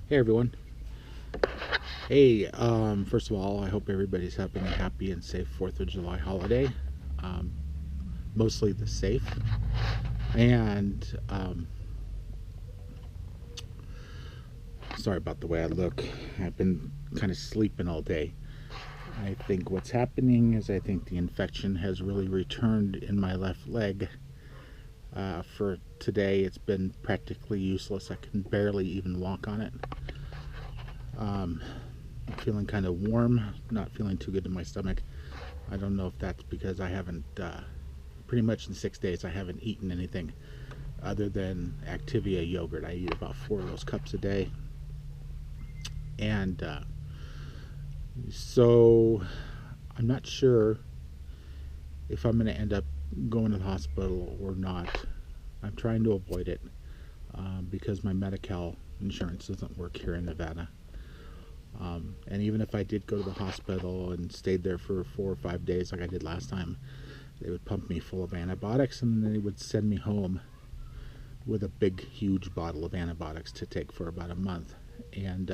Hey everyone. Hey, first of all, I hope everybody's having a happy and safe 4th of July holiday. Um, Mostly the safe. And sorry about the way I look. I've been kind of sleeping all day. I think what's happening is I think the infection has really returned in my left leg. For today, it's been practically useless. I can barely even walk on it. Um, I'm feeling kind of warm, not feeling too good in my stomach. I don't know if that's because I haven't pretty much in 6 days I haven't eaten anything other than Activia yogurt. I eat about 4 of those cups a day, and so I'm not sure if I'm going to end up going to the hospital or not. I'm trying to avoid it because my Medi-Cal insurance doesn't work here in Nevada. And even if I did go to the hospital and stayed there for 4 or 5 days like I did last time, they would pump me full of antibiotics and then they would send me home with a big, huge bottle of antibiotics to take for about a month. And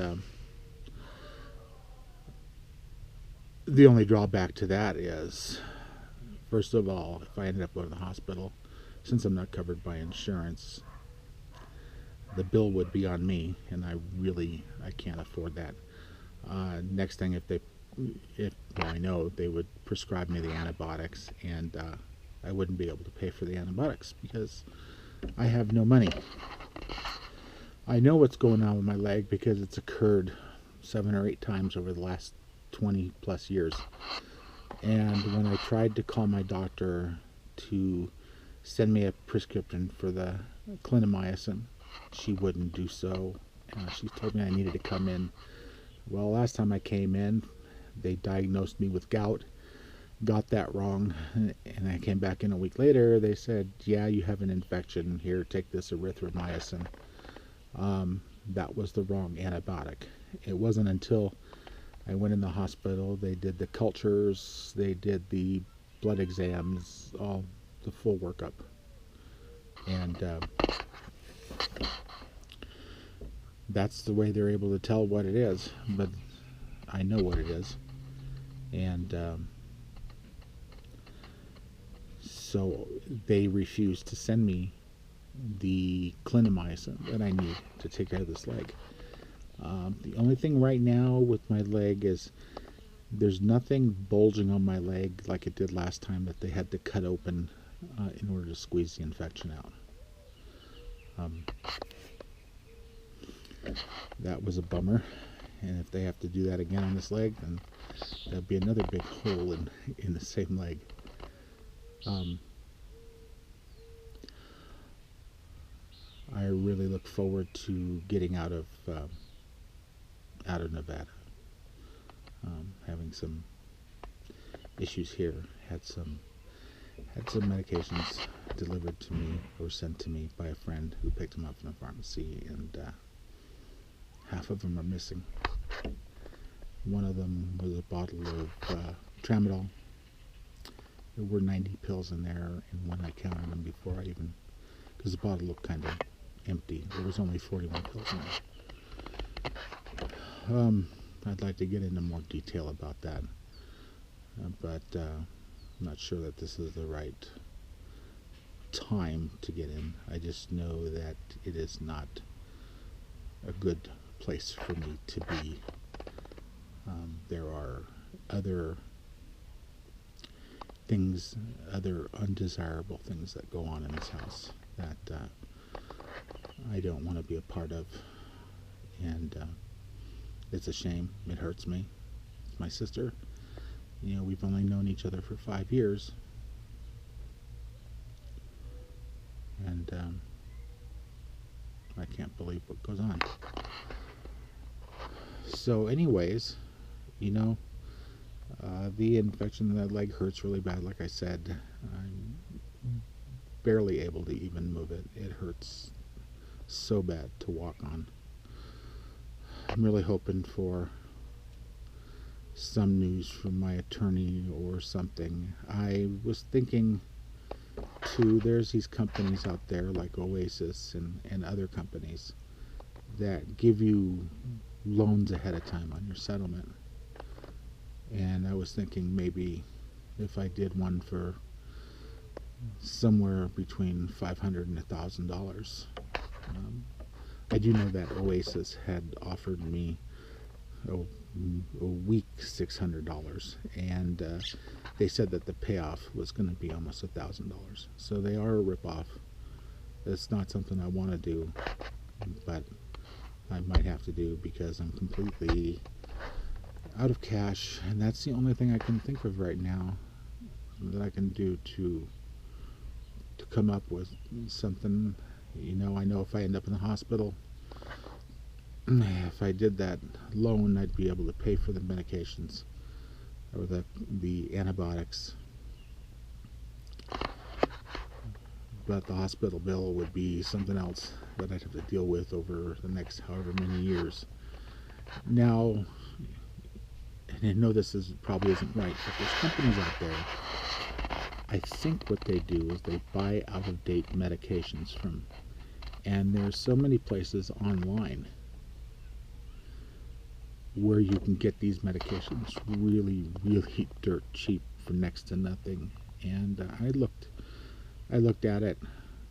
the only drawback to that is, first of all, if I ended up going to the hospital, since I'm not covered by insurance, the bill would be on me, and I can't afford that. Next thing, if well, I know they would prescribe me the antibiotics, and I wouldn't be able to pay for the antibiotics because I have no money. I know what's going on with my leg because it's occurred 7 or 8 times over the last 20 plus years. And when I tried to call my doctor to send me a prescription for the clindamycin, she wouldn't do so. She told me I needed to come in. Well, last time I came in, they diagnosed me with gout, got that wrong, and I came back in a week later. They said, yeah, you have an infection. Here, take this erythromycin. That was the wrong antibiotic. It wasn't until I went in the hospital, they did the cultures, they did the blood exams, all the full workup. And that's the way they're able to tell what it is. But I know what it is. And so they refused to send me the clindamycin that I need to take care of this leg. The only thing right now with my leg is there's nothing bulging on my leg like it did last time that they had to cut open in order to squeeze the infection out. Um, that was a bummer, and if they have to do that again on this leg, then there'll be another big hole in the same leg. Um, I really look forward to getting out of Nevada. Having some issues here. Had some medications delivered to me or sent to me by a friend who picked them up from the pharmacy, and half of them are missing. One of them was a bottle of tramadol. There were 90 pills in there, and when I counted them before I even, because the bottle looked kind of empty, there was only 41 pills in there. I'd like to get into more detail about that, but I'm not sure that this is the right time to get in. I just know that it is not a good place for me to be. There are other things, other undesirable things that go on in this house that I don't want to be a part of, and it's a shame. It hurts me. It's my sister. You know, we've only known each other for 5 years, and I can't believe what goes on. So, anyways, you know, the infection in the leg hurts really bad. Like I said, I'm barely able to even move it. It hurts so bad to walk on. I'm really hoping for some news from my attorney or something. I was thinking too, there's these companies out there like Oasis and other companies that give you loans ahead of time on your settlement. And I was thinking maybe if I did one for somewhere between $500 and $1,000. I do know that Oasis had offered me a week $600, and they said that the payoff was going to be almost $1,000. So they are a ripoff. It's not something I want to do, but I might have to do because I'm completely out of cash, and that's the only thing I can think of right now that I can do to come up with something. You know, I know if I end up in the hospital, if I did that loan, I'd be able to pay for the medications or the antibiotics. But the hospital bill would be something else that I'd have to deal with over the next however many years. Now, and I know this probably isn't right, but there's companies out there, I think what they do is they buy out-of-date medications from, and there's so many places online where you can get these medications really, really dirt cheap for next to nothing. And I looked at it,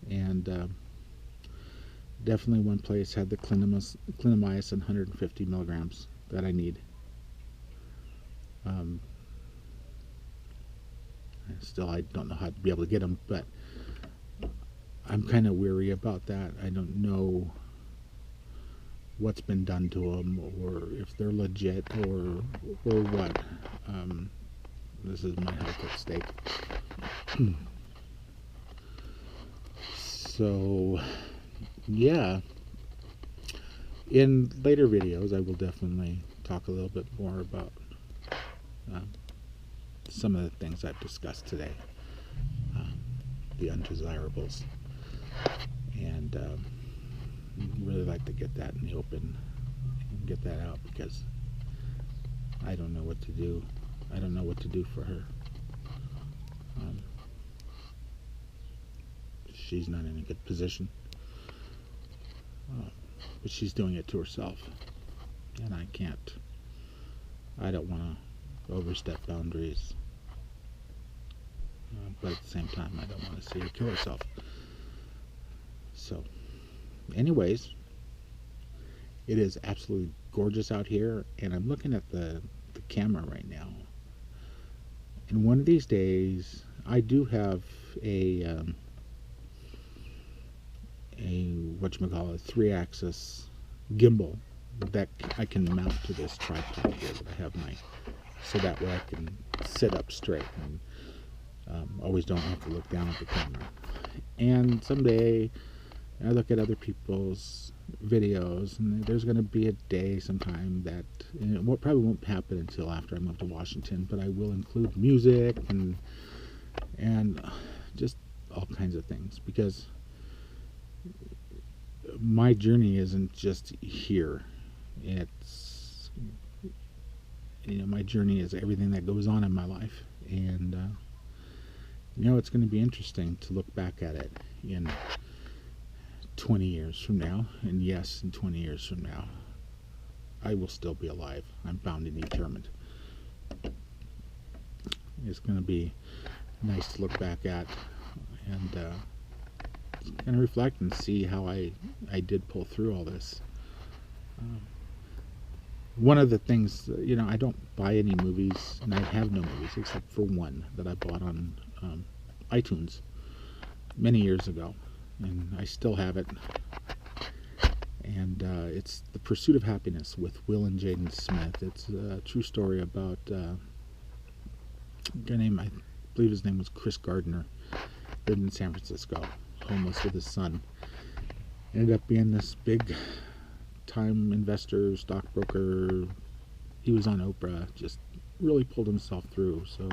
and definitely one place had the clindamycin 150 milligrams that I need. Still, I don't know how to be able to get them, but I'm kind of weary about that. I don't know what's been done to them, or if they're legit, or what. This is my health at stake. So, yeah. In later videos, I will definitely talk a little bit more about some of the things I've discussed today, the undesirables, and really like to get that in the open and get that out, because I don't know what to do. I don't know what to do for her. She's not in a good position, but she's doing it to herself, and I don't want to overstep boundaries, but at the same time I don't want to see her kill herself. So anyways, it is absolutely gorgeous out here, and I'm looking at the camera right now, and one of these days I do have a whatchamacallit, 3-axis gimbal that I can mount to this tripod here that I have so that way I can sit up straight and always don't have to look down at the camera. And someday I look at other people's videos, and there's going to be a day sometime that, and it probably won't happen until after I move to Washington, but I will include music and just all kinds of things, because my journey isn't just here. It's, my journey is everything that goes on in my life, and it's going to be interesting to look back at it in 20 years from now. And yes, in 20 years from now, I will still be alive. I'm bound and determined. It's going to be nice to look back at, and kind of reflect and see how I did pull through all this. One of the things, I don't buy any movies, and I have no movies except for one that I bought on iTunes many years ago, and I still have it. And it's The Pursuit of Happiness with Will and Jaden Smith. It's a true story about a guy named, I believe his name was Chris Gardner, lived in San Francisco, homeless with his son. Ended up being this big time investor, stockbroker. He was on Oprah, just really pulled himself through. So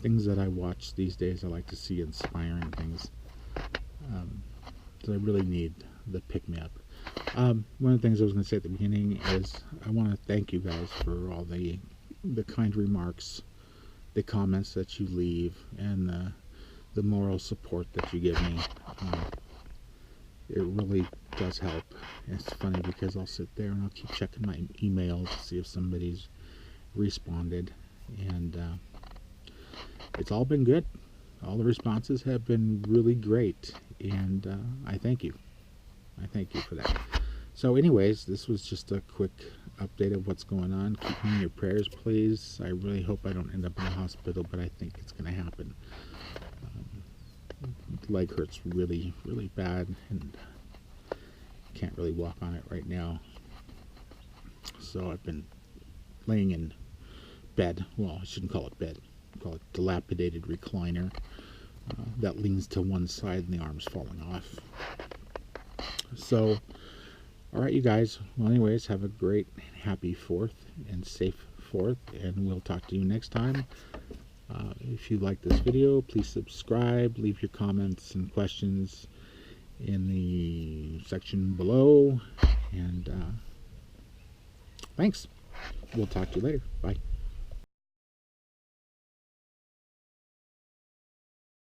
things that I watch these days, I like to see inspiring things. So I really need the pick-me-up. One of the things I was going to say at the beginning is I want to thank you guys for all the kind remarks, the comments that you leave, and the moral support that you give me. it really does help. It's funny because I'll sit there and I'll keep checking my emails to see if somebody's responded, and it's all been good. All the responses have been really great, and I thank you. I thank you for that. So anyways, this was just a quick update of what's going on. Keep me in your prayers, please. I really hope I don't end up in the hospital, but I think it's going to happen. Leg hurts really, really bad, and can't really walk on it right now. So I've been laying in bed. Well, I shouldn't call it bed. Call it dilapidated recliner that leans to one side and the arm's falling off. So, all right, you guys. Well, anyways, have a great, happy 4th and safe 4th, and we'll talk to you next time. If you like this video, please subscribe, leave your comments and questions in the section below, and thanks. We'll talk to you later. Bye.